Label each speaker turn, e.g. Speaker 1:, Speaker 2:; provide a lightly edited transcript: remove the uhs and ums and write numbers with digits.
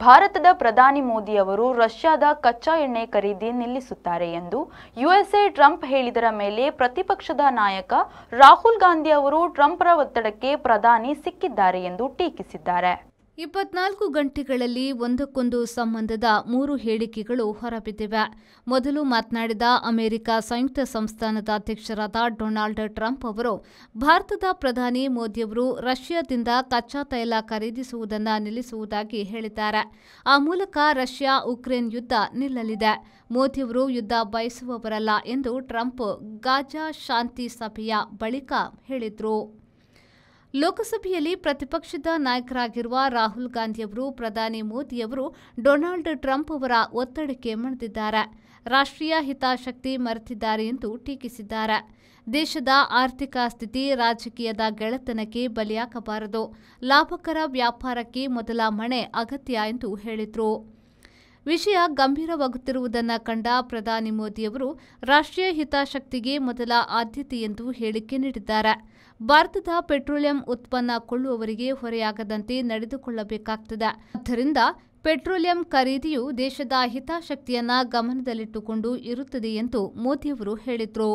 Speaker 1: ಭಾರತದ ಪ್ರಧಾನಿ ಮೋದಿ ಅವರು ರಷ್ಯಾದ ಕಚ್ಚಾ ಎಣ್ಣೆ ಖರೀದಿ ನಿಲ್ಲಿಸುತ್ತಾರೆ ಎಂದು ಯುಎಸ್ಎ ಟ್ರಂಪ್ ಹೇಳಿದರ ಮೇಲೆ ಪ್ರತಿಪಕ್ಷದ ನಾಯಕ ರಾಹುಲ್ ಗಾಂಧಿ ಅವರು ಟ್ರಂಪ್ರ ಒತ್ತಡಕ್ಕೆ ಪ್ರಧಾನಿ ಸಿಕ್ಕಿದ್ದಾರೆ ಎಂದು ಟೀಕಿಸಿದ್ದಾರೆ.
Speaker 2: 24 ಗಂಟೆಗಳಲ್ಲಿ ಒಂದಕ್ಕೊಂದು ಸಂಬಂಧದ 3 ಹೇಳಿಕೆಗಳು ಹೊರಬಿದ್ದಿವೆ. ಮೊದಲು ಮಾತನಾಡಿದ ಅಮೆರಿಕ ಸಂಯುಕ್ತ ಸಂಸ್ಥಾನದ ಅಧ್ಯಕ್ಷರಾದ ಡೊನಾಲ್ಡ್ ಟ್ರಂಪ್ ಅವರು ಭಾರತದ ಪ್ರಧಾನಿ ಮೋದಿಯವರು ರಷ್ಯಾದಿಂದ ಕಚ್ಚಾ ತೈಲ ಖರೀದಿಸುವುದನ್ನು ನಿಲ್ಲಿಸುವುದಾಗಿ ಹೇಳಿದ್ದಾರೆ. ಆ ಮೂಲಕ ರಷ್ಯಾ ಉಕ್ರೇನ್ ಯುದ್ಧ ನಿಲ್ಲಲಿದೆ. ಮೋದಿಯವರು ಯುದ್ಧ ಬಯಸುವವರಲ್ಲ ಎಂದು ಟ್ರಂಪ್ ಗಾಜಾ ಶಾಂತಿ ಸಭೆಯ ಬಳಿಕ ಹೇಳಿದರು. ಲೋಕಸಭೆಯಲ್ಲಿ ಪ್ರತಿಪಕ್ಷದ ನಾಯಕರಾಗಿರುವ ರಾಹುಲ್ ಗಾಂಧಿಯವರು ಪ್ರಧಾನಿ ಮೋದಿಯವರು ಡೊನಾಲ್ಡ್ ಟ್ರಂಪ್ ಅವರ ಒತ್ತಡಕ್ಕೆ ಮಣಿದಿದ್ದಾರೆ, ರಾಷ್ಟ್ರೀಯ ಹಿತಾಸಕ್ತಿ ಮರೆತಿದ್ದಾರೆ ಎಂದು ಟೀಕಿಸಿದ್ದಾರೆ. ದೇಶದ ಆರ್ಥಿಕ ಸ್ಥಿತಿ ರಾಜಕೀಯದ ಗೆಳೆತನಕ್ಕೆ ಬಲಿಯಾಗಬಾರದು, ಲಾಭಕರ ವ್ಯಾಪಾರಕ್ಕೆ ಮೊದಲ ಮಣೆ ಅಗತ್ಯ ಎಂದು ಹೇಳಿದರು. ವಿಷಯ ಗಂಭೀರವಾಗುತ್ತಿರುವುದನ್ನು ಕಂಡ ಪ್ರಧಾನಿ ಮೋದಿಯವರು ರಾಷ್ಟ್ರೀಯ ಹಿತಾಸಕ್ತಿಗೆ ಮೊದಲ ಆದ್ಯತೆ ಎಂದು ಹೇಳಿಕೆ ನೀಡಿದ್ದಾರೆ. ಭಾರತದ ಪೆಟ್ರೋಲಿಯಂ ಉತ್ಪನ್ನ ಕೊಳ್ಳುವವರಿಗೆ ಹೊರೆಯಾಗದಂತೆ ನಡೆದುಕೊಳ್ಳಬೇಕಾಗುತ್ತದೆ. ಆದ್ದರಿಂದ ಪೆಟ್ರೋಲಿಯಂ ಖರೀದಿಯು ದೇಶದ ಹಿತಾಸಕ್ತಿಯನ್ನು ಗಮನದಲ್ಲಿಟ್ಟುಕೊಂಡು ಇರುತ್ತದೆ ಎಂದು ಮೋದಿಯವರು ಹೇಳಿದರು.